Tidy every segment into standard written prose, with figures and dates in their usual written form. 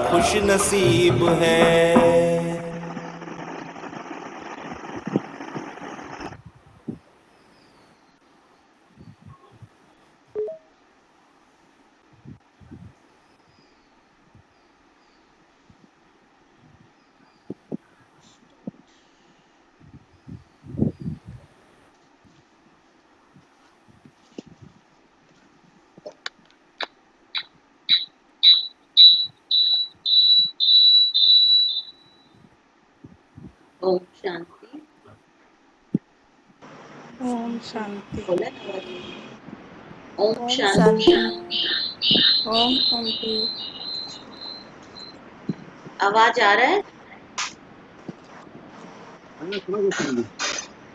खुश नसीब है। ओम शांति। ओम शांति। बोला ना वाली। ओम ओम शांति। शांति। ओम शांति। आवाज आ रहा है?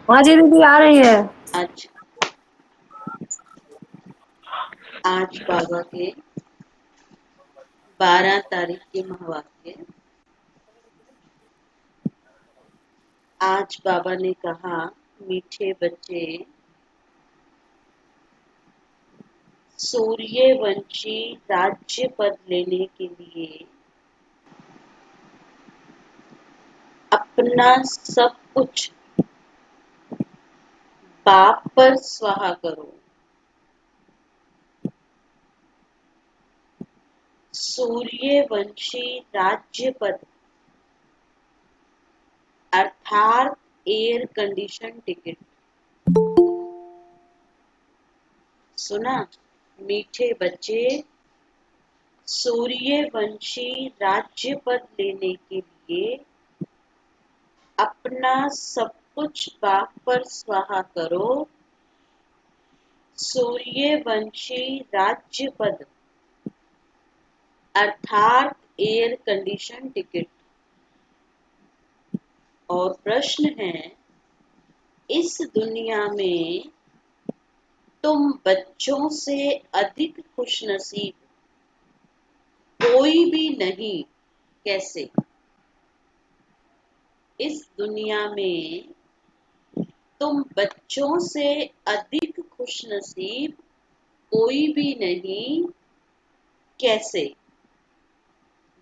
हाँ जी दीदी आ रही है। अच्छा, आज बाबा के 12 तारीख के महावाक्य। आज बाबा ने कहा, मीठे बच्चे, सूर्यवंशी राज्य पद लेने के लिए अपना सब कुछ बाप पर स्वाहा करो। सूर्यवंशी राज्य पद अर्थात एयर कंडीशन टिकट। सुना? मीठे बच्चे, सूर्यवंशी राज्य पद लेने के लिए अपना सब कुछ बाप पर स्वाहा करो। सूर्यवंशी राज्य पद अर्थात एयर कंडीशन टिकट। और प्रश्न है, इस दुनिया में तुम बच्चों से अधिक खुशनसीब कोई भी नहीं, कैसे? इस दुनिया में तुम बच्चों से अधिक खुशनसीब कोई भी नहीं, कैसे?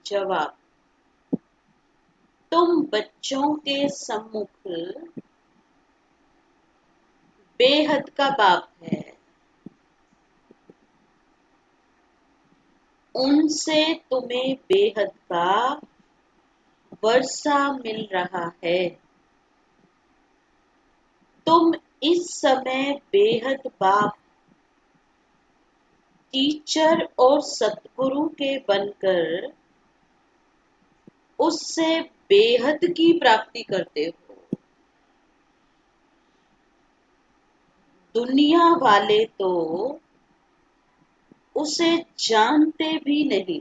जवाब, तुम बच्चों के सम्मुख बेहद का बाप है। उनसे तुम्हें बेहद का वर्षा मिल रहा है। तुम इस समय बेहद बाप, टीचर और सतगुरु के बनकर उससे बेहद की प्राप्ति करते हो। दुनिया वाले तो उसे जानते भी नहीं,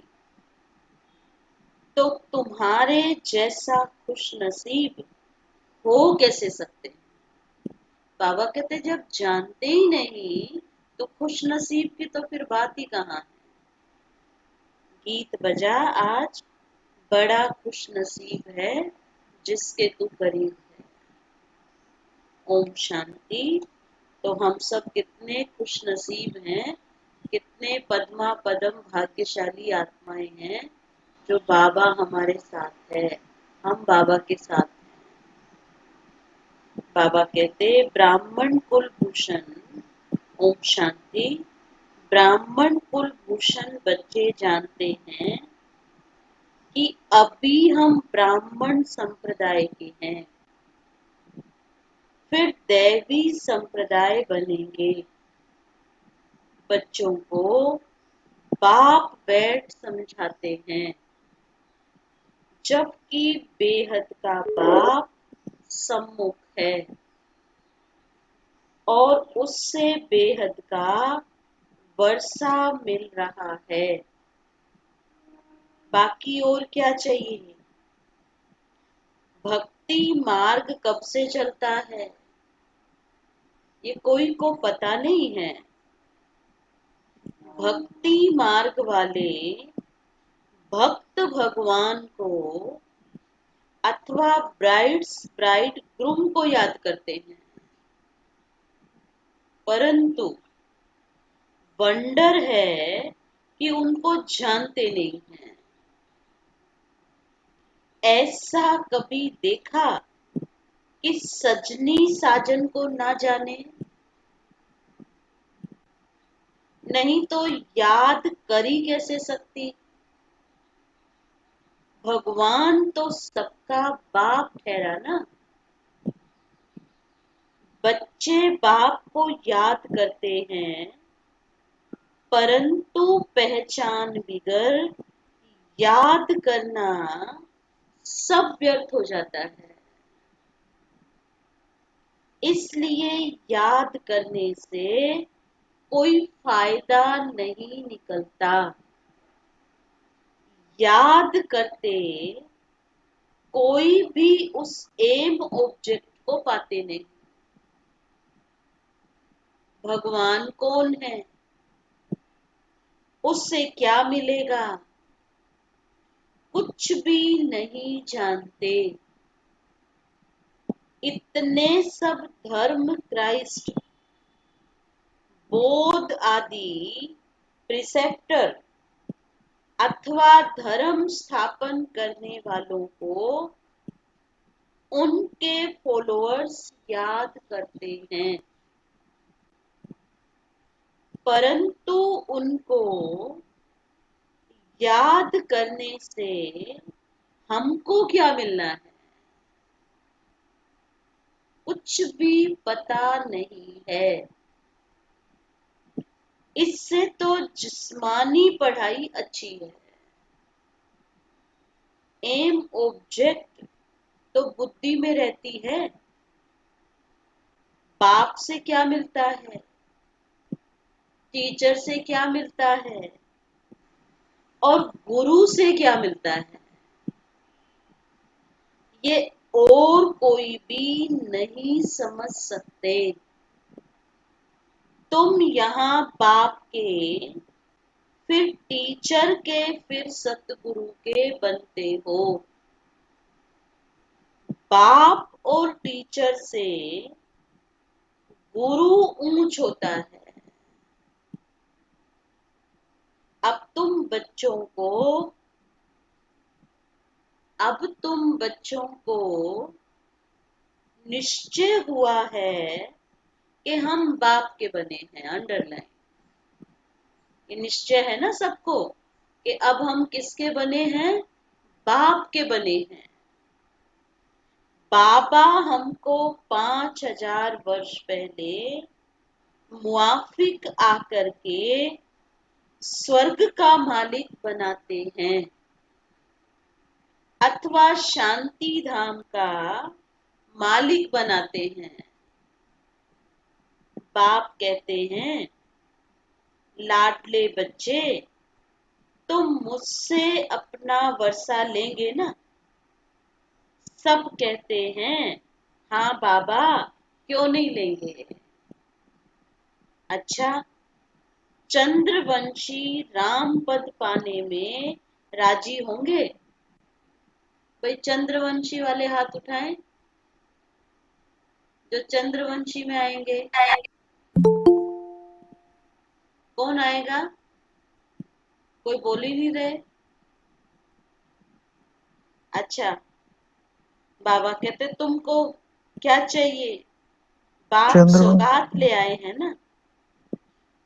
तो तुम्हारे जैसा खुशनसीब हो कैसे सकते? बाबा कहते, जब जानते ही नहीं तो खुशनसीब की तो फिर बात ही कहाँ है। गीत बजा आज, बड़ा खुशनसीब है जिसके तू करीब है। ओम शांति। तो हम सब कितने खुशनसीब हैं, कितने पद्मा पदम भाग्यशाली आत्माएं हैं जो बाबा हमारे साथ है, हम बाबा के साथ हैं। बाबा कहते, ब्राह्मण कुल भूषण। ओम शांति। ब्राह्मण कुल भूषण बच्चे जानते हैं कि अभी हम ब्राह्मण संप्रदाय के हैं, फिर दैवी संप्रदाय बनेंगे। बच्चों को बाप बैठ समझाते हैं, जबकि बेहद का बाप सम्मुख है और उससे बेहद का वर्षा मिल रहा है। बाकी और क्या चाहिए? भक्ति मार्ग कब से चलता है ये कोई को पता नहीं है। भक्ति मार्ग वाले भक्त भगवान को अथवा ब्राइड ग्रूम को याद करते हैं, परंतु वंडर है कि उनको जानते नहीं हैं। ऐसा कभी देखा कि सजनी साजन को ना जाने? नहीं तो याद करी कैसे सकती? भगवान तो सबका बाप ठहरा ना। बच्चे बाप को याद करते हैं, परंतु पहचान बिगर याद करना सब व्यर्थ हो जाता है। इसलिए याद करने से कोई फायदा नहीं निकलता। याद करते कोई भी उस एम ऑब्जेक्ट को पाते नहीं। भगवान कौन है, उससे क्या मिलेगा, कुछ भी नहीं जानते। इतने सब धर्म क्राइस्ट, बोध आदि प्रिसेप्टर अथवा धर्म स्थापन करने वालों को उनके फॉलोअर्स याद करते हैं, परंतु उनको याद करने से हमको क्या मिलना है, कुछ भी पता नहीं है। इससे तो जिस्मानी पढ़ाई अच्छी है। एम ऑब्जेक्ट तो बुद्धि में रहती है। बाप से क्या मिलता है, टीचर से क्या मिलता है, और गुरु से क्या मिलता है, ये और कोई भी नहीं समझ सकते। तुम यहाँ बाप के, फिर टीचर के, फिर सतगुरु के बनते हो। बाप और टीचर से गुरु ऊंच होता है। अब तुम बच्चों को अब तुम बच्चों को निश्चय हुआ है कि हम बाप के बने हैं। अंडरलाइन, ये निश्चय है ना सबको कि अब हम किसके बने हैं, बाप के बने हैं। बाबा हमको 5000 वर्ष पहले मुआफिक आकर के स्वर्ग का मालिक बनाते हैं अथवा शांति धाम का मालिक बनाते हैं। बाप कहते हैं, लाडले बच्चे, तुम मुझसे अपना वर्षा लेंगे ना? सब कहते हैं, हाँ बाबा, क्यों नहीं लेंगे। अच्छा, चंद्रवंशी राम पद पाने में राजी होंगे? भाई चंद्रवंशी वाले हाथ उठाएं, जो चंद्रवंशी में आएंगे। कौन आएगा? कोई बोल ही नहीं रहे। अच्छा, बाबा कहते तुमको क्या चाहिए? बाप चंद्रवंशी सौगात ले आए हैं ना।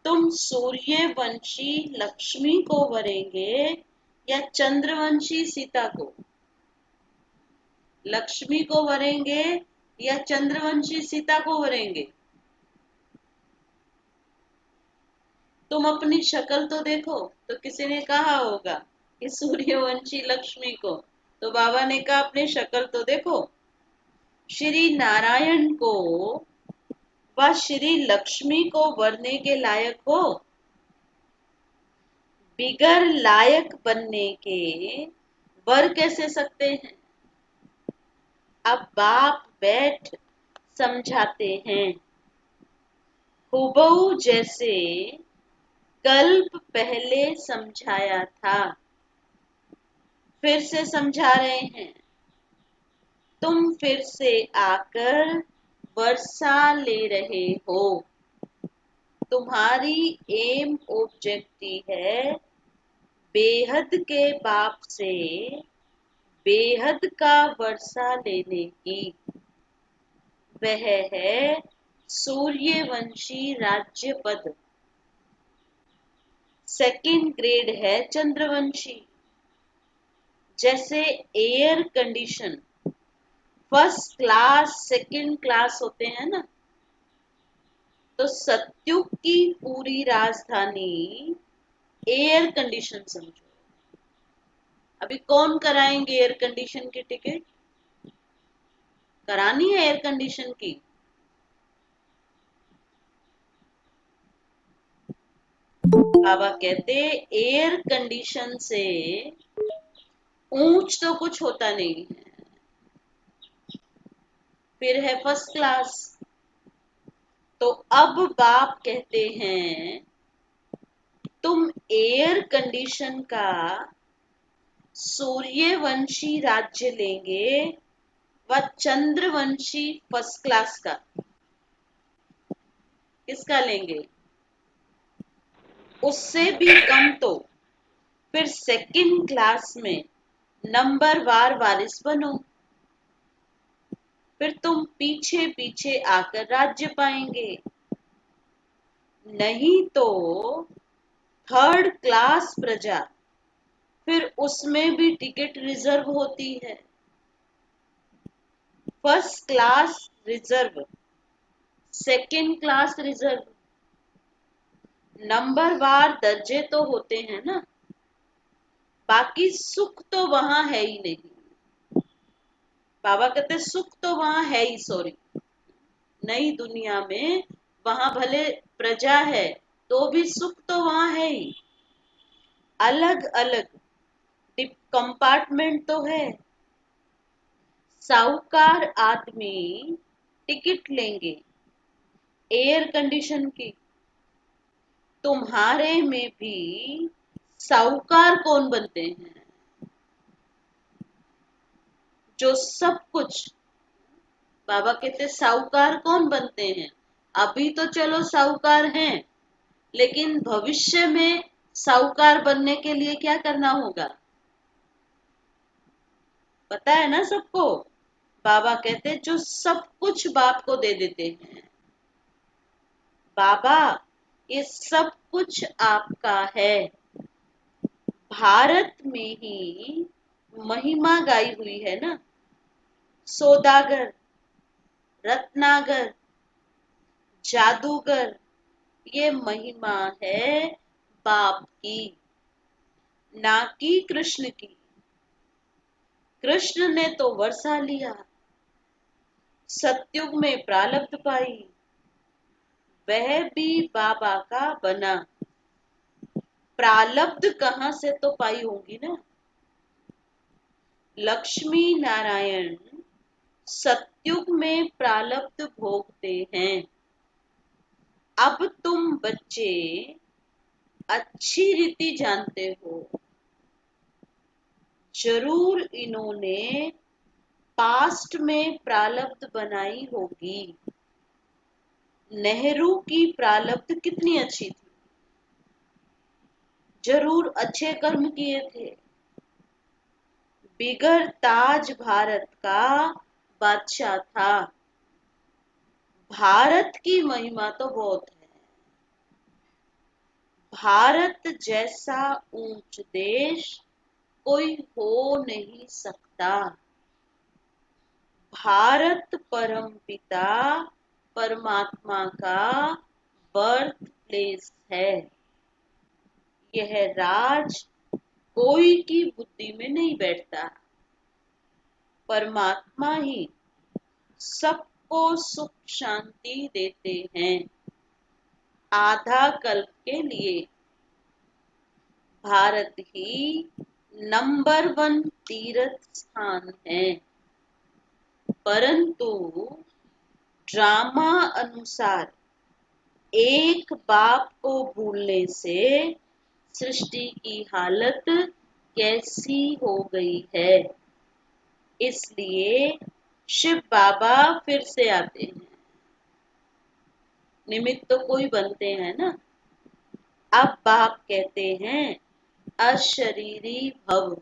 तुम सूर्यवंशी लक्ष्मी को वरेंगे या चंद्रवंशी सीता को? लक्ष्मी को वरेंगे या चंद्रवंशी सीता को वरेंगे? तुम अपनी शक्ल तो देखो। तो किसी ने कहा होगा कि सूर्यवंशी लक्ष्मी को, तो बाबा ने कहा अपनी शक्ल तो देखो। श्री नारायण को व श्री लक्ष्मी को वरने के लायक हो? बिगर लायक बनने के वर कैसे सकते हैं? अब बाप बैठ समझाते हैं, हुबहू जैसे कल्प पहले समझाया था, फिर से समझा रहे हैं। तुम फिर से आकर वर्षा ले रहे हो। तुम्हारी एम ऑब्जेक्टिव है बेहद के बाप से बेहद का वर्षा लेने की, वह है सूर्यवंशी राज्य पद। सेकंड ग्रेड है चंद्रवंशी। जैसे air condition first class second class होते हैं ना, तो सत्युग की पूरी राजधानी एयर कंडीशन समझो। अभी कौन कराएंगे एयर कंडीशन की टिकट? करानी है एयर कंडीशन की? बाबा कहते एयर कंडीशन से ऊंच तो कुछ होता नहीं है। फिर है फर्स्ट क्लास। तो अब बाप कहते हैं तुम एयर कंडीशन का सूर्यवंशी राज्य लेंगे व चंद्रवंशी फर्स्ट क्लास का। किसका लेंगे? उससे भी कम तो फिर सेकंड क्लास में नंबरवार वारिस बनो। फिर तुम पीछे पीछे आकर राज्य पाएंगे। नहीं तो थर्ड क्लास प्रजा, फिर उसमें भी टिकट रिजर्व होती है। First class reserve, second class reserve, नंबरवार दर्जे तो होते हैं ना। बाकी सुख तो वहां है ही नहीं। बाबा कहते सुख तो वहां है ही, सॉरी, नई दुनिया में वहां भले प्रजा है तो भी सुख तो वहां है ही। अलग अलग कंपार्टमेंट तो है। साहूकार आदमी टिकट लेंगे एयर कंडीशन की। तुम्हारे में भी साहूकार कौन बनते हैं? जो सब कुछ, बाबा कहते साहूकार कौन बनते हैं? अभी तो चलो साहूकार हैं, लेकिन भविष्य में साहूकार बनने के लिए क्या करना होगा? पता है ना सबको। बाबा कहते जो सब कुछ बाप को दे देते हैं। बाबा ये सब कुछ आपका है। भारत में ही महिमा गाई हुई है ना, सौदागर, रत्नागर, जादूगर, ये महिमा है बाप की, ना कि कृष्ण की। कृष्ण ने तो वर्षा लिया, सतयुग में प्रारब्ध पाई, वह भी बाबा का बना। प्रारब्ध कहां से तो पाई होगी ना। लक्ष्मी नारायण सतयुग में प्रारब्ध भोगते हैं। अब तुम बच्चे अच्छी रीति जानते हो, जरूर इन्होंने पास्ट में प्रारब्ध बनाई होगी। नेहरू की प्रारब्ध कितनी अच्छी थी, जरूर अच्छे कर्म किए थे। बिगर ताज भारत का बादशाह था। भारत की महिमा तो बहुत है। भारत जैसा ऊंच देश कोई हो नहीं सकता। भारत परम पिता परमात्मा का बर्थ प्लेस है। यह राज कोई की बुद्धि में नहीं बैठता। परमात्मा ही सबको सुख शांति देते हैं। आधा कल्प के लिए भारत ही नंबर 1 तीर्थ स्थान है। परंतु ड्रामा अनुसार एक बाप को भूलने से सृष्टि की हालत कैसी हो गई है। इसलिए शिव बाबा फिर से आते हैं। निमित्त तो कोई बनते हैं ना। अब बाप कहते हैं अशरीरी भव,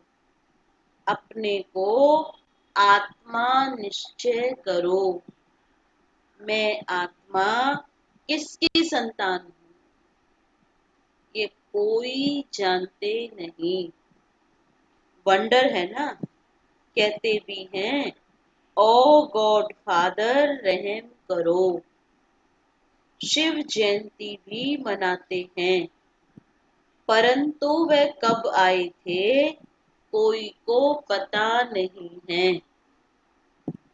अपने को आत्मा निश्चय करो। मैं आत्मा किसकी संतान हूँ, ये कोई जानते नहीं। वंडर है ना। कहते भी हैं, ओ गॉड फादर रहम करो। शिव जयंती भी मनाते हैं, परंतु वे कब आए थे कोई को पता नहीं है।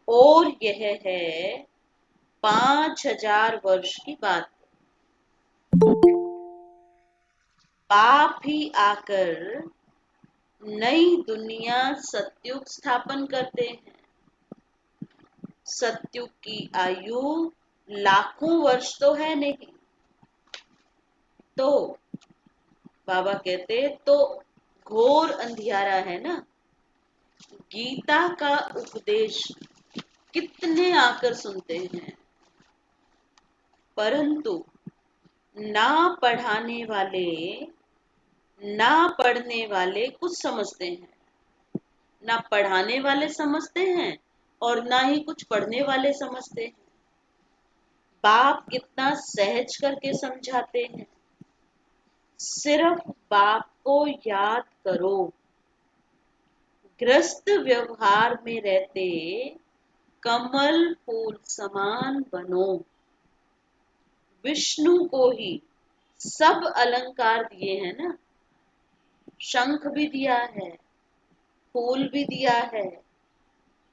और यह है 5000 वर्ष की बात। बाप ही आकर नई दुनिया सतयुग स्थापन करते हैं। सतयुग की आयु लाखों वर्ष तो है नहीं। तो बाबा कहते तो घोर अंधियारा है ना। गीता का उपदेश कितने आकर सुनते हैं, परंतु ना पढ़ाने वाले ना पढ़ने वाले कुछ समझते हैं। ना पढ़ाने वाले समझते हैं और ना ही कुछ पढ़ने वाले समझते हैं। बाप कितना सहज करके समझाते हैं। सिर्फ बाप को याद करो। ग्रस्त व्यवहार में रहते कमल फूल समान बनो। विष्णु को ही सब अलंकार दिए हैं ना। शंख भी दिया है, फूल भी दिया है।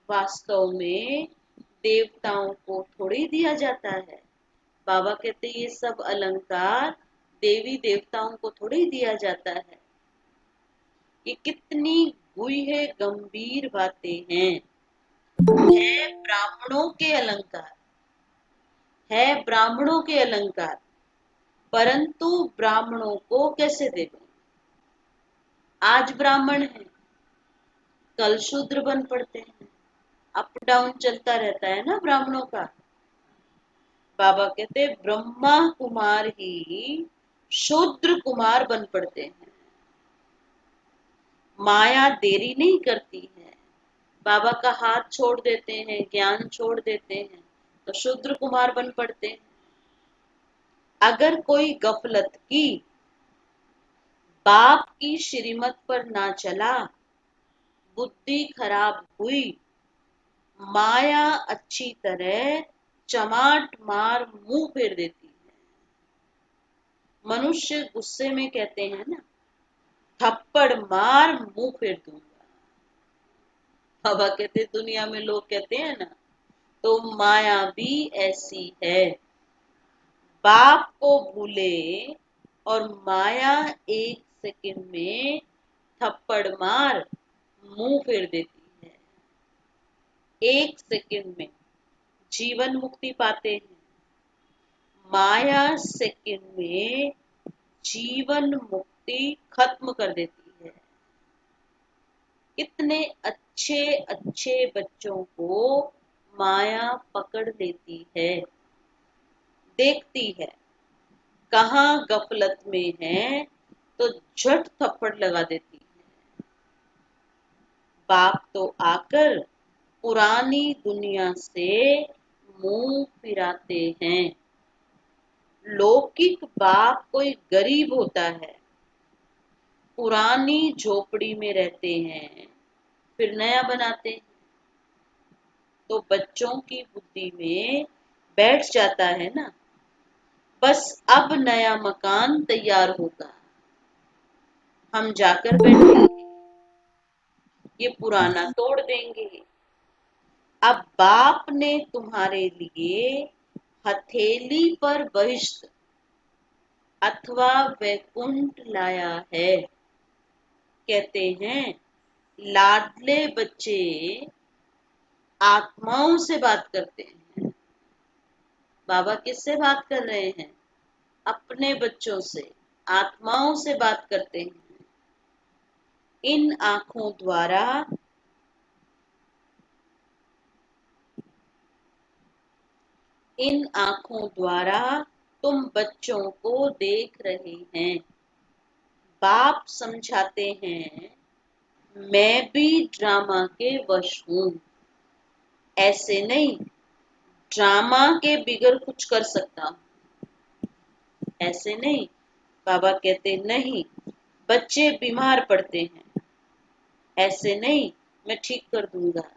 वास्तव में देवताओं को थोड़ी दिया जाता है। बाबा कहते ये सब अलंकार देवी देवताओं को थोड़ी दिया जाता है। ये कितनी गूढ़ गंभीर बातें हैं। है ब्राह्मणों के अलंकार, है ब्राह्मणों के अलंकार, परंतु ब्राह्मणों को कैसे देवें। आज ब्राह्मण है, कल शूद्र बन पड़ते हैं। अप डाउन चलता रहता है ना ब्राह्मणों का। बाबा कहते ब्रह्मा कुमार ही शूद्र कुमार बन पड़ते हैं। माया देरी नहीं करती है। बाबा का हाथ छोड़ देते हैं, ज्ञान छोड़ देते हैं, तो शूद्र कुमार बन पड़ते हैं। अगर कोई गफलत की, बाप की श्रीमत पर ना चला, बुद्धि खराब हुई, माया अच्छी तरह चमाट मार मुंह फेर देती है। मनुष्य गुस्से में कहते हैं ना, थप्पड़ मार मुंह फेर दूंगा। बाबा कहते दुनिया में लोग कहते हैं ना, तो माया भी ऐसी है। बाप को भूले और माया एक सेकंड में थप्पड़ मार मुंह फेर देती है। एक सेकंड में जीवन मुक्ति पाते हैं। माया सेकंड में जीवन मुक्ति खत्म कर देती है। कितने अच्छे अच्छे बच्चों को माया पकड़ लेती है। देखती है कहाँ गफलत में है तो झट थप्पड़ लगा देती है। बाप तो आकर पुरानी दुनिया से मुंह फिराते हैं। लौकिक बाप कोई गरीब होता है, पुरानी झोपड़ी में रहते हैं, फिर नया बनाते हैं, तो बच्चों की बुद्धि में बैठ जाता है ना, बस अब नया मकान तैयार होगा, हम जाकर बैठेंगे, ये पुराना तोड़ देंगे। अब बाप ने तुम्हारे लिए हथेली पर बहिष्ठ अथवा वैकुंठ लाया है। कहते हैं लाडले बच्चे आत्माओं से बात करते हैं। बाबा किससे बात कर रहे हैं? अपने बच्चों से, आत्माओं से बात करते हैं। इन आंखों द्वारा इन आंखों द्वारा तुम बच्चों को देख रहे हैं। बाप समझाते हैं मैं भी ड्रामा के वश हूँ। ऐसे नहीं, ड्रामा के बिगर कुछ कर सकता हूँ। ऐसे नहीं, बाबा कहते नहीं, बच्चे बीमार पड़ते हैं। ऐसे नहीं, मैं ठीक कर दूंगा,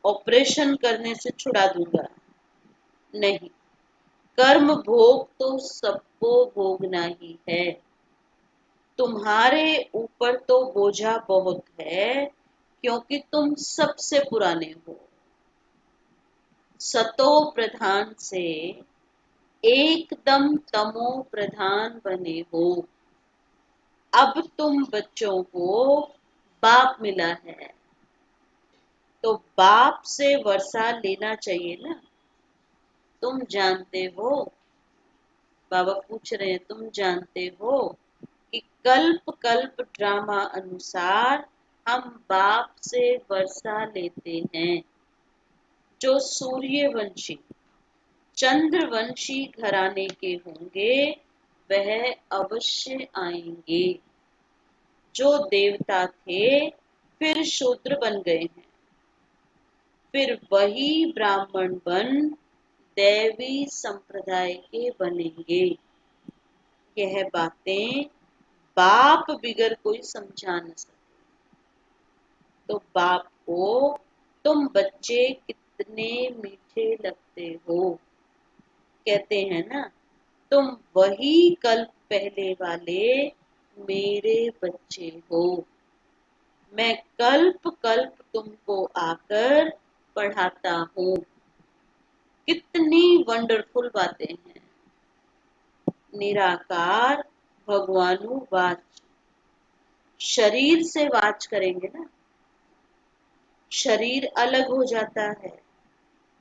ऑपरेशन करने से छुड़ा दूंगा। नहीं, कर्म भोग तो सबको भोगना ही है। तुम्हारे ऊपर तो बोझा बहुत है, क्योंकि तुम सबसे पुराने हो। सतो प्रधान से एकदम तमो प्रधान बने हो। अब तुम बच्चों को बाप मिला है, तो बाप से वर्षा लेना चाहिए ना। तुम जानते हो, बाबा पूछ रहे हैं, तुम जानते हो कि कल्प कल्प ड्रामा अनुसार हम बाप से वर्षा लेते हैं। जो सूर्यवंशी चंद्रवंशी घराने के होंगे वह अवश्य आएंगे। जो देवता थे फिर शूद्र बन गए हैं, फिर वही ब्राह्मण बन दैवी संप्रदाय के बनेंगे। यह बातें बाप बिगर कोई समझा न सके। तो बाप को तुम बच्चे कितने मीठे लगते हो। कहते हैं ना, तुम वही कल्प पहले वाले मेरे बच्चे हो। मैं कल्प कल्प तुमको आकर पढ़ाता हूँ। कितनी वंडरफुल बातें हैं। निराकार भगवानु वाच, शरीर से वाच करेंगे ना, शरीर अलग हो जाता है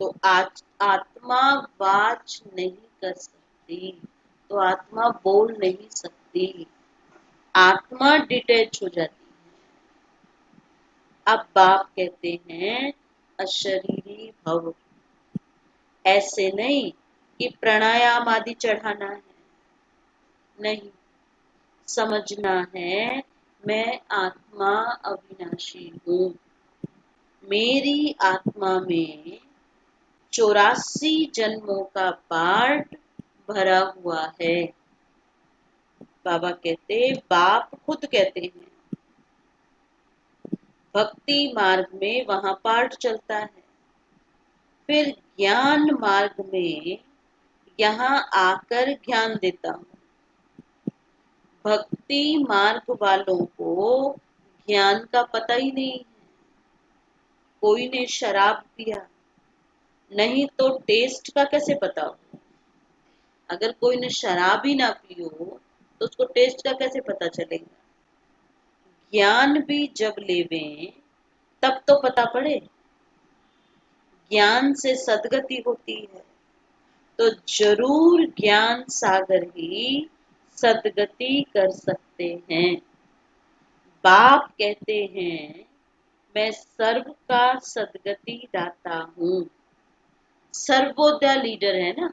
तो आज आत्मा वाच नहीं कर सकती, तो आत्मा बोल नहीं सकती, आत्मा डिटैच हो जाती है। अब बाप कहते हैं अशरीरी भव। ऐसे नहीं कि प्राणायाम आदि चढ़ाना है, नहीं, समझना है मैं आत्मा अविनाशी हूँ। मेरी आत्मा में 84 जन्मों का पार्ट भरा हुआ है। बाबा कहते, बाप खुद कहते हैं भक्ति मार्ग में वहां पार्ट चलता है, फिर ज्ञान मार्ग में यहाँ आकर ज्ञान देता हूँ। भक्ति मार्ग वालों को ज्ञान का पता ही नहीं है। कोई ने शराब पिया, नहीं तो टेस्ट का कैसे पता हो। अगर कोई ने शराब ही ना पी हो तो उसको टेस्ट का कैसे पता चलेगा। ज्ञान भी जब लेवें तब तो पता पड़े। ज्ञान से सदगति होती है, तो जरूर ज्ञान सागर ही सदगति कर सकते हैं। बाप कहते हैं मैं सर्व का सदगति दाता हूँ। सर्वोदय लीडर है ना।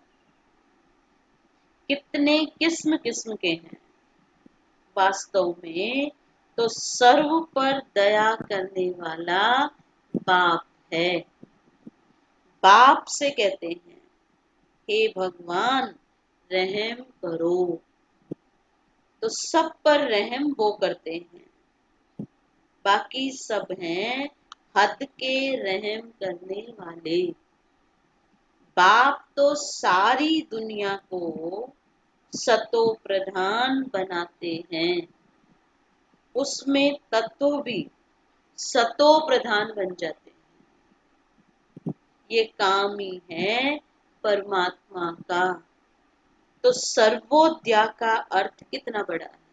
कितने किस्म किस्म के हैं। वास्तव में तो सर्व पर दया करने वाला बाप है। बाप से कहते हैं हे भगवान रहम करो, तो सब पर रहम वो करते हैं। बाकी सब हैं हद के रहम करने वाले। बाप तो सारी दुनिया को सतो प्रधान बनाते हैं, उसमें तत्व भी सतो प्रधान बन जाते हैं। ये काम ही है परमात्मा का। तो सर्वोदया का अर्थ कितना बड़ा है।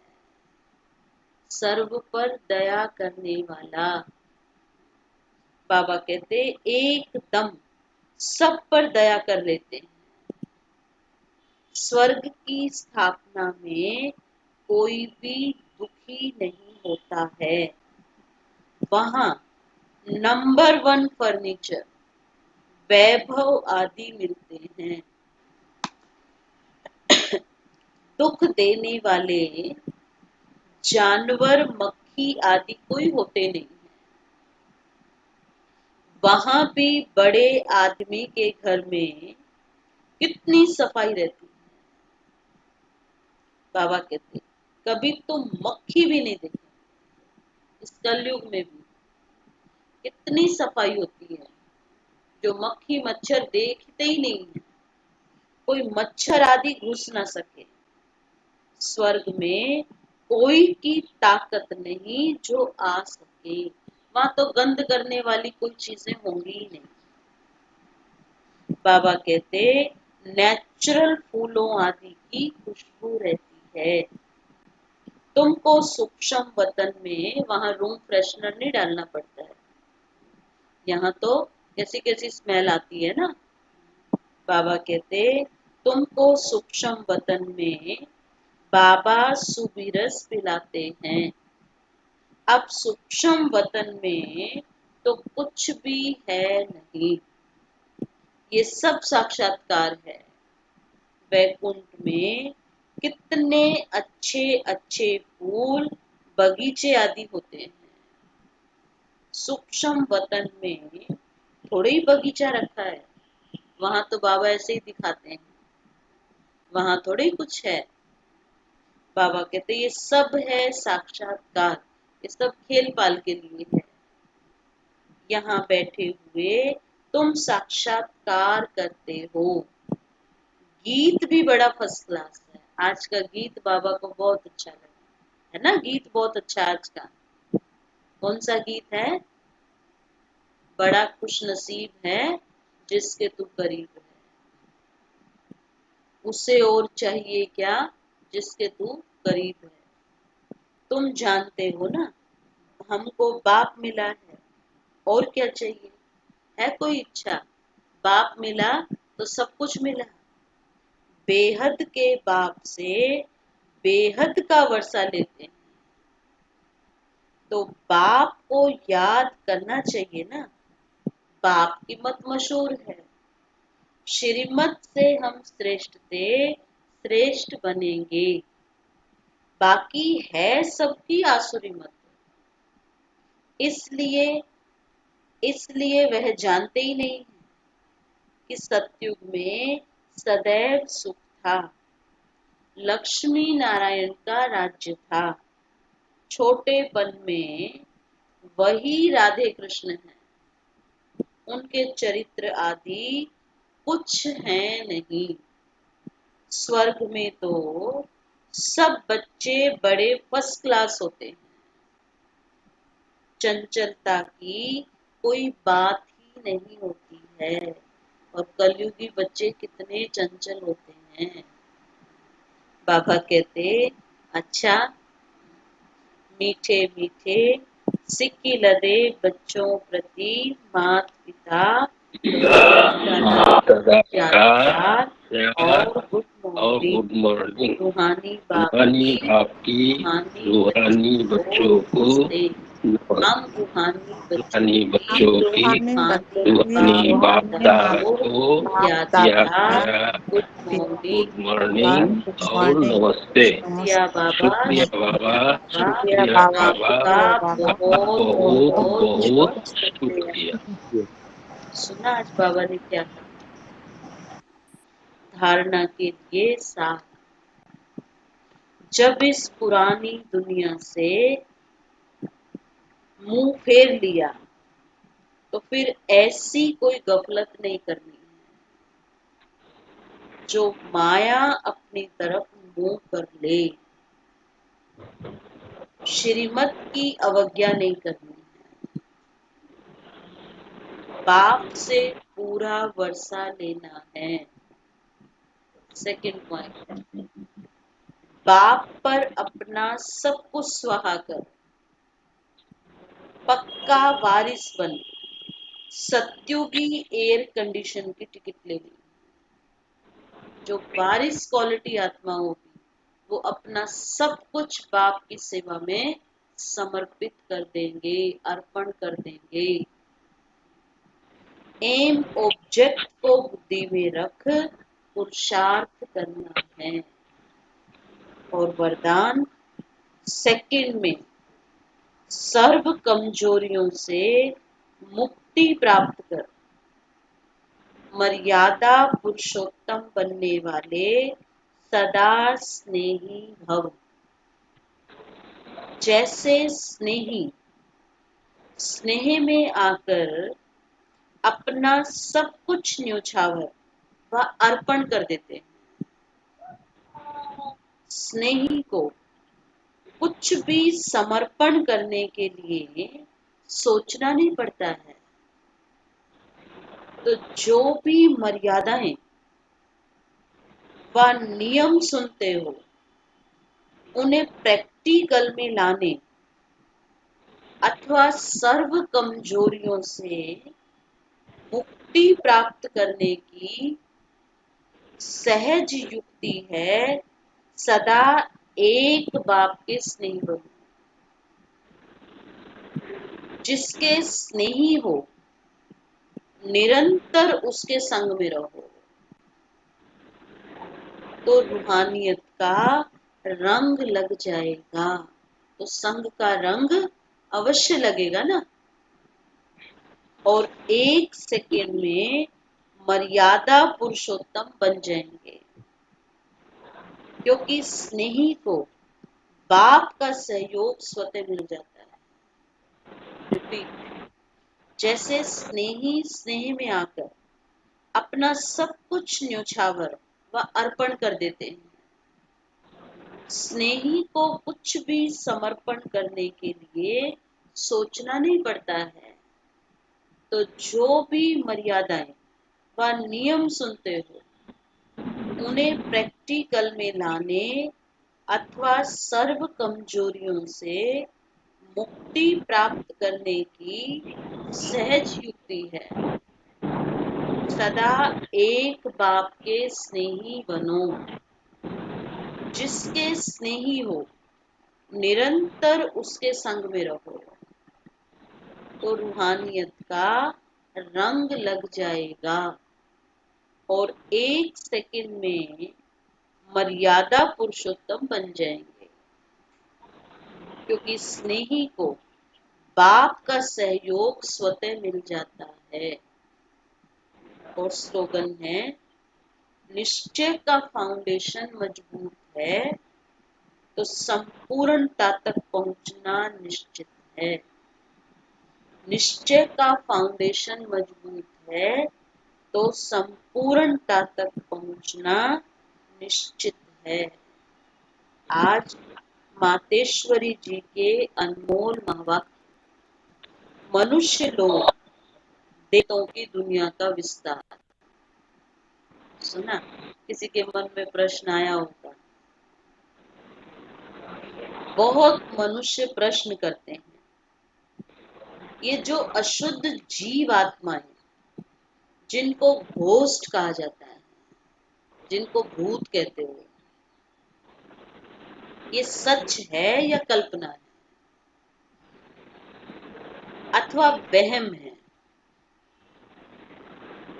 सर्व पर दया करने वाला। बाबा कहते एकदम सब पर दया कर लेते हैं। स्वर्ग की स्थापना में कोई भी दुखी नहीं होता है। वहां नंबर 1 फर्नीचर, वैभव आदि मिलते हैं। दुख देने वाले जानवर, मक्खी मक्खी आदि कोई होते नहीं है। वहां भी बड़े आदमी के घर में कितनी सफाई रहती है। बाबा कहते कभी तो मक्खी भी नहीं देखी। इस कलयुग में भी कितनी सफाई होती है, जो मक्खी मच्छर देखते ही नहीं है। कोई मच्छर आदि घुस ना सके। स्वर्ग में कोई की ताकत नहीं जो आ सके। वहां तो गंद करने वाली कोई चीजें होंगी ही नहीं। बाबा कहते नेचुरल फूलों आदि की खुशबू रहती है। तुमको सूक्ष्म वतन में वहां रूम फ्रेशनर नहीं डालना पड़ता है। यहाँ तो कैसी कैसी स्मेल आती है ना। बाबा कहते तुमको सूक्ष्म वतन में बाबा सुबिरस पिलाते हैं। अब सूक्ष्म वतन में तो कुछ भी है नहीं। ये सब साक्षात्कार है। वैकुंठ में कितने अच्छे अच्छे फूल बगीचे आदि होते हैं। सूक्ष्म वतन में थोड़े ही बगीचा रखा है। वहां तो बाबा ऐसे ही दिखाते हैं। वहां थोड़े ही कुछ है। बाबा कहते ये सब है साक्षात्कार। ये सब खेल पाल के लिए है। यहाँ बैठे हुए तुम साक्षात्कार करते हो। गीत भी बड़ा फर्स्ट क्लास है। आज का गीत बाबा को बहुत अच्छा लगा है ना। गीत बहुत अच्छा आज का। कौन सा गीत है? बड़ा खुश नसीब है जिसके तू करीब है। उसे और चाहिए क्या जिसके तू करीब है। तुम जानते हो ना, हमको बाप मिला है। और क्या चाहिए? है कोई इच्छा? बाप मिला तो सब कुछ मिला। बेहद के बाप से बेहद का वर्षा लेते हैं। तो बाप को याद करना चाहिए ना। बाप की मत मशहूर है। श्रीमत से हम श्रेष्ठ थे, श्रेष्ठ बनेंगे। बाकी है सबकी आसुरी मत। इसलिए इसलिए वह जानते ही नहीं कि सतयुग में सदैव सुख था। लक्ष्मी नारायण का राज्य था। छोटेपन में वही राधे कृष्ण हैं। उनके चरित्र आदि कुछ है नहीं। स्वर्ग में तो सब बच्चे बड़े फर्स्ट क्लास होते हैं। चंचलता की कोई बात ही नहीं होती है। और कलयुगी बच्चे कितने चंचल होते हैं। बाबा कहते अच्छा मीठे मीठे सिक्की लदे बच्चों प्रति मात पिता सदा का यादगार प्यार और गुड और मॉर्निंग। Good morning. रूहानी बाप रूहानी की बाप की रूहानी रूहानी बच्चों को नमस्ते। नमस्ते। हम रूहानी बच्चों रूहानी की बच्चों की रूहानी बच्चों रूहानी की रूहानी बाप वार्ता रूहानी को को बाप याद दादा यादगार प्यार गुड पिता गुड मॉर्निंग मॉर्निंग गुड और मॉर्निंग नमस्ते। शुक्रिया बाबा नमस्ते शुक्रिया बाबा, शुक्रिया बाबा। शुक्रिया शुक्रिया बाबा बाबा, आपका शुक्रिया बाबा आपका बहुत बहुत बहुत बहुत बहुत बहुत शुक्रिया। शुक्रिया। शुक्रिया। सुना आज बाबा ने क्या कहा? धारणा के लिए साथ। जब इस पुरानी दुनिया से मुंह फेर लिया तो फिर ऐसी कोई गफलत नहीं करनी है जो माया अपनी तरफ मुंह कर ले। श्रीमत की अवज्ञा नहीं करनी है। बाप से पूरा वर्षा लेना है। सेकंड पॉइंट, बाप पर अपना सब कुछ स्वाहा कर पक्का वारिस बन सत्युगी एयर कंडीशन की टिकट ले ली। जो वारिस क्वालिटी आत्मा होगी वो अपना सब कुछ बाप की सेवा में समर्पित कर देंगे, अर्पण कर देंगे। एम ऑब्जेक्ट को बुद्धि में रख पुरुषार्थ करना है। और वरदान सेकंड में सर्व कमजोरियों से मुक्ति प्राप्त कर मर्यादा पुरुषोत्तम बनने वाले सदा स्नेही भव। जैसे स्नेही स्नेह में आकर अपना सब कुछ न्योछावर व अर्पण कर देते हैं। स्नेही को कुछ भी समर्पण करने के लिए सोचना नहीं पड़ता है। तो जो भी मर्यादाएं व नियम सुनते हो उन्हें प्रैक्टिकल में लाने अथवा सर्व कमजोरियों से मुक्ति प्राप्त करने की सहज युक्ति है सदा एक बाप के स्नेही बनो। जिसके स्नेही हो निरंतर उसके संग में रहो तो रूहानियत का रंग लग जाएगा। तो संग का रंग अवश्य लगेगा ना। और एक सेकेंड में मर्यादा पुरुषोत्तम बन जाएंगे क्योंकि स्नेही को बाप का सहयोग स्वतः मिल जाता है। रिपीट। जैसे स्नेही स्नेह में आकर अपना सब कुछ न्योछावर व अर्पण कर देते हैं। स्नेही को कुछ भी समर्पण करने के लिए सोचना नहीं पड़ता है। तो जो भी मर्यादाएं व नियम सुनते हो उन्हें प्रैक्टिकल में लाने अथवा सर्व कमजोरियों से मुक्ति प्राप्त करने की सहज युक्ति है सदा एक बाप के स्नेही बनो। जिसके स्नेही हो निरंतर उसके संग में रहो तो रूहानियत का रंग लग जाएगा और एक सेकंड में मर्यादा पुरुषोत्तम बन जाएंगे क्योंकि स्नेही को बाप का सहयोग स्वतः मिल जाता है। और स्लोगन है निश्चय का फाउंडेशन मजबूत है तो संपूर्णता तक पहुंचना निश्चित है। निश्चय का फाउंडेशन मजबूत है तो संपूर्णता तक पहुंचना निश्चित है। आज मातेश्वरी जी के अनमोल महावाक्य मनुष्य लोग देवताओं की दुनिया का विस्तार। सुना? किसी के मन में प्रश्न आया होगा। बहुत मनुष्य प्रश्न करते हैं ये जो अशुद्ध जीव आत्मा है जिनको घोस्ट कहा जाता है जिनको भूत कहते हो ये सच है या कल्पना है अथवा वहम है।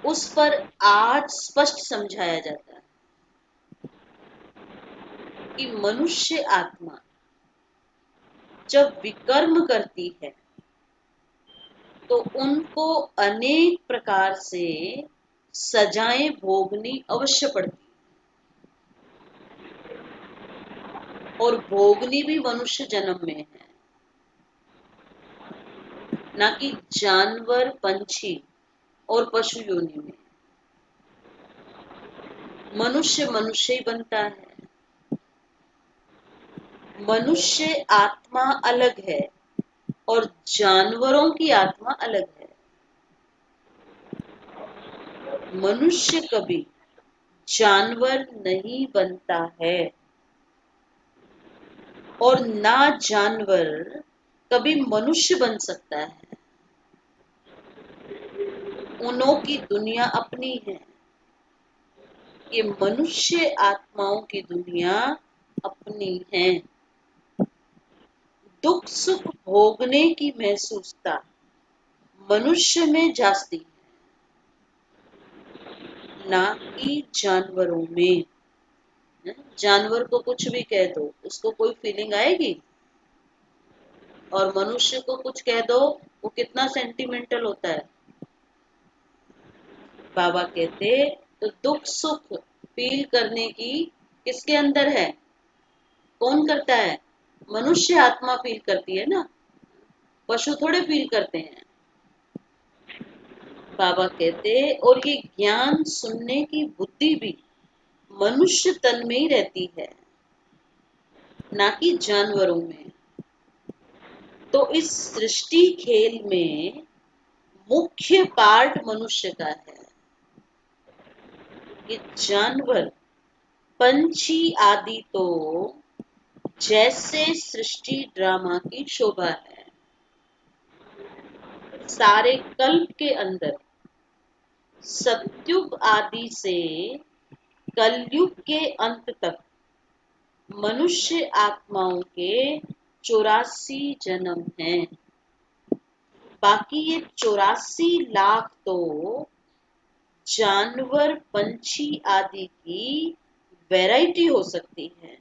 उस पर आज स्पष्ट समझाया जाता है कि मनुष्य आत्मा जब विकर्म करती है तो उनको अनेक प्रकार से सजाएं भोगनी अवश्य पड़ती और भोगनी भी मनुष्य जन्म में है ना कि जानवर पंछी और पशु योनि में। मनुष्य मनुष्य ही बनता है। मनुष्य आत्मा अलग है और जानवरों की आत्मा अलग है। मनुष्य कभी जानवर नहीं बनता है और ना जानवर कभी मनुष्य बन सकता है। उनों की दुनिया अपनी है। ये मनुष्य आत्माओं की दुनिया अपनी है। दुख सुख भोगने की महसूसता मनुष्य में जाती है ना कि जानवरों में। जानवर को कुछ भी कह दो उसको कोई फीलिंग आएगी? और मनुष्य को कुछ कह दो, वो कितना सेंटिमेंटल होता है। बाबा कहते तो दुख सुख फील करने की किसके अंदर है? कौन करता है? मनुष्य आत्मा फील करती है ना, पशु थोड़े फील करते हैं। बाबा कहते और ये ज्ञान सुनने की बुद्धि भी मनुष्य तन में ही रहती है, ना कि जानवरों में। तो इस सृष्टि खेल में मुख्य पार्ट मनुष्य का है। ये जानवर पंछी आदि तो जैसे सृष्टि ड्रामा की शोभा है। सारे कल्प के अंदर सतयुग आदि से कलयुग के अंत तक मनुष्य आत्माओं के 84 जन्म हैं। बाकी ये 84 लाख तो जानवर पंछी आदि की वैरायटी हो सकती है।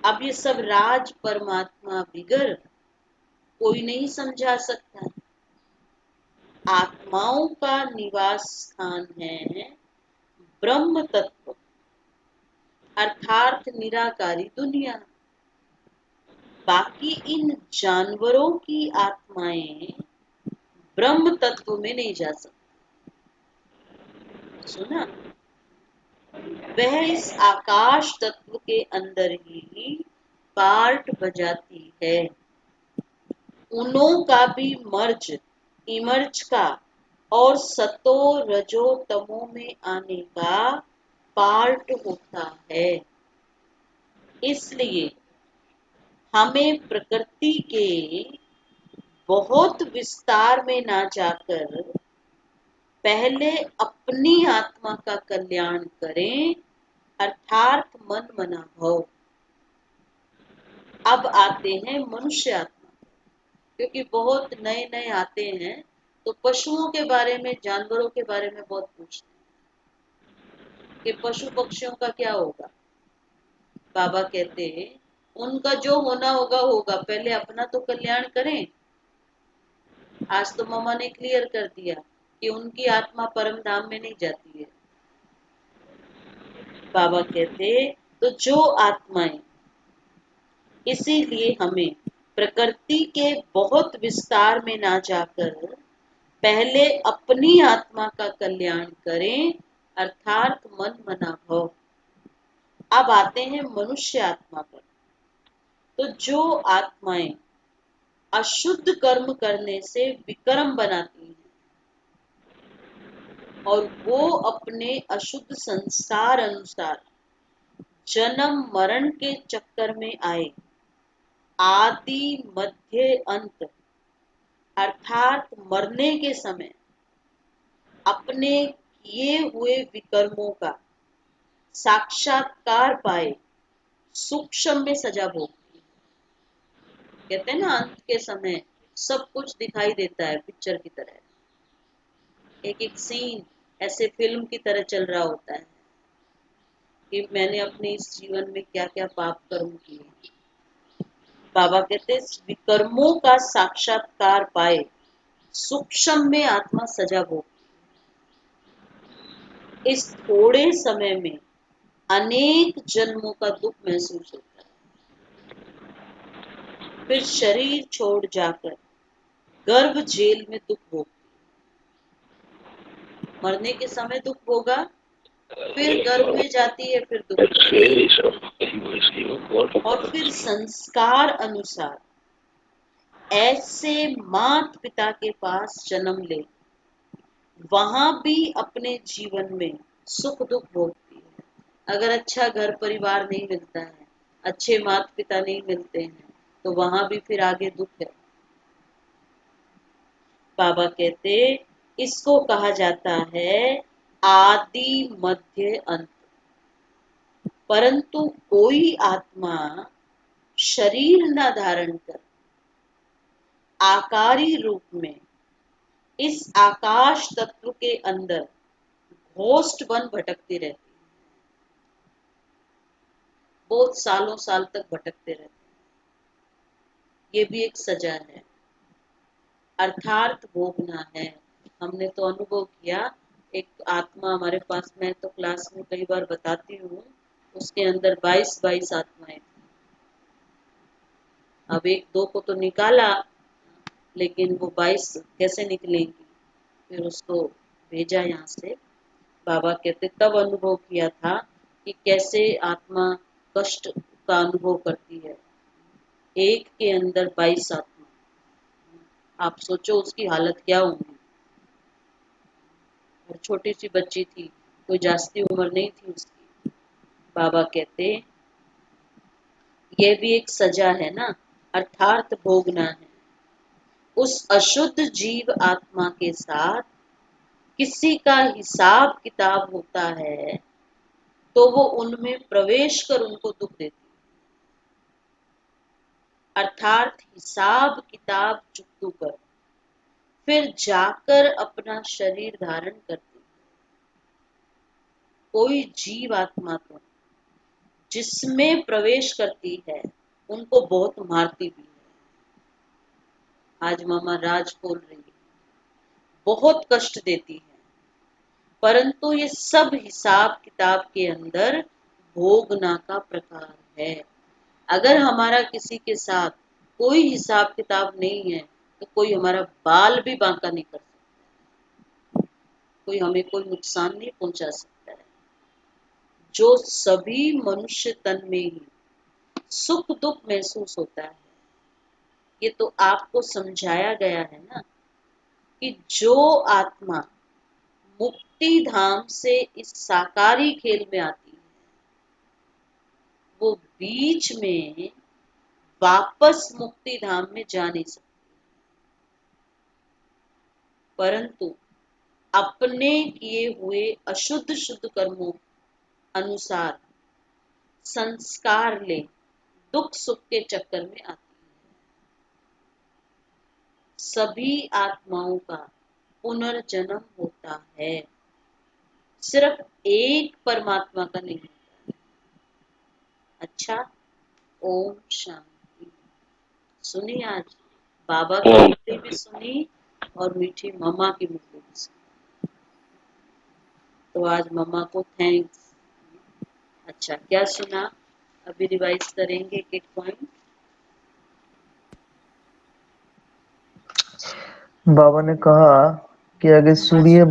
अब ये सब राज परमात्मा बिगर कोई नहीं समझा सकता। आत्माओं का निवास स्थान है ब्रह्म तत्व अर्थात निराकारी दुनिया। बाकी इन जानवरों की आत्माएं ब्रह्म तत्व में नहीं जा सकती। सुना? वह इस आकाश तत्व के अंदर ही पार्ट बजाती है। उनों का भी मर्ज इमर्ज का और सतो रजो तमो में आने का पार्ट होता है। इसलिए हमें प्रकृति के बहुत विस्तार में ना जाकर पहले अपनी आत्मा का कल्याण करें, अर्थात मन मना भव। अब आते हैं मनुष्य आत्मा, क्योंकि बहुत नए नए आते हैं तो पशुओं के बारे में, जानवरों के बारे में बहुत पूछते हैं कि पशु पक्षियों का क्या होगा। बाबा कहते हैं उनका जो होना होगा होगा, पहले अपना तो कल्याण करें। आज तो मम्मा ने क्लियर कर दिया कि उनकी आत्मा परम धाम में नहीं जाती है। बाबा कहते तो जो आत्माएं, इसीलिए हमें प्रकृति के बहुत विस्तार में ना जाकर पहले अपनी आत्मा का कल्याण करें, अर्थात मन मना भव। अब आते हैं मनुष्य आत्मा पर। तो जो आत्माएं अशुद्ध कर्म करने से विकर्म बनाती हैं और वो अपने अशुद्ध संस्कार अनुसार जन्म मरण के चक्कर में आए, आदि मध्य अंत अर्थात मरने के समय अपने किए हुए विकर्मों का साक्षात्कार पाए, सूक्ष्म में सजा भोगती है। कहते हैं ना अंत के समय सब कुछ दिखाई देता है पिक्चर की तरह। एक एक सीन ऐसे फिल्म की तरह चल रहा होता है कि मैंने अपने इस जीवन में क्या क्या पाप कर्म किए। बाबा कहते विकर्मों का साक्षात्कार पाए, सूक्ष्म में आत्मा सजा भोगती। इस थोड़े समय में अनेक जन्मों का दुख महसूस होता है। फिर शरीर छोड़ जाकर गर्भ जेल में दुख भोगती। मरने के समय दुख भोगा, फिर गर्भ में जाती है, फिर दुख भोगा। और फिर संस्कार अनुसार ऐसे माता पिता के पास जन्म ले, वहां भी अपने जीवन में सुख दुख भोगती है। अगर अच्छा घर परिवार नहीं मिलता है, अच्छे माता पिता नहीं मिलते हैं, तो वहां भी फिर आगे दुख है। बाबा कहते इसको कहा जाता है आदि मध्य अंत। परंतु कोई आत्मा शरीर न धारण कर आकारी रूप में इस आकाश तत्व के अंदर घोस्ट बन भटकती रहती है। बहुत सालों साल तक भटकते रहते हैं। ये भी एक सजा है, अर्थात भोगना है। हमने तो अनुभव किया, एक आत्मा हमारे पास, मैं तो क्लास में कई बार बताती हूँ, उसके अंदर 22 आत्माएं थी। अब एक दो को तो निकाला, लेकिन वो 22 कैसे निकलेंगी? फिर उसको भेजा यहाँ से। बाबा कहते तब अनुभव किया था कि कैसे आत्मा कष्ट का अनुभव करती है। एक के अंदर 22 आत्मा, आप सोचो उसकी हालत क्या होगी। और छोटी सी बच्ची थी, कोई जास्ती उम्र नहीं थी उसकी। बाबा कहते ये भी एक सजा है ना, अर्थात भोगना है। उस अशुद्ध जीव आत्मा के साथ किसी का हिसाब किताब होता है तो वो उनमें प्रवेश कर उनको दुख देती है, अर्थात हिसाब किताब चुकतू कर फिर जाकर अपना शरीर धारण करती है। कोई जीव आत्मा तो जिसमें प्रवेश करती है उनको बहुत मारती भी है। आज मामा राज बोल रही है, बहुत कष्ट देती है, परंतु ये सब हिसाब किताब के अंदर भोगना का प्रकार है। अगर हमारा किसी के साथ कोई हिसाब किताब नहीं है तो कोई हमारा बाल भी बांका नहीं कर सकता, कोई हमें कोई नुकसान नहीं पहुंचा सकता है। जो सभी मनुष्य तन में ही सुख दुख महसूस होता है, ये तो आपको समझाया गया है ना कि जो आत्मा मुक्ति धाम से इस साकारी खेल में आती है वो बीच में वापस मुक्ति धाम में जा नहीं सकती, परंतु अपने किए हुए अशुद्ध शुद्ध कर्मों अनुसार संस्कार ले दुख सुख के चक्कर में आती है। सभी आत्माओं का पुनर्जन्म होता है, सिर्फ एक परमात्मा का नहीं होता है। अच्छा, ओम शांति। सुनी आज बाबा की मुरली भी सुनी और मीठी मम्मा की मुरली भी सुनी, तो आज मम्मा को थैंक्स। अच्छा, क्या सुना? अभी रिवाइज करेंगे एक एक पॉइंट। बाबा ने कहा कि अगर सूर्य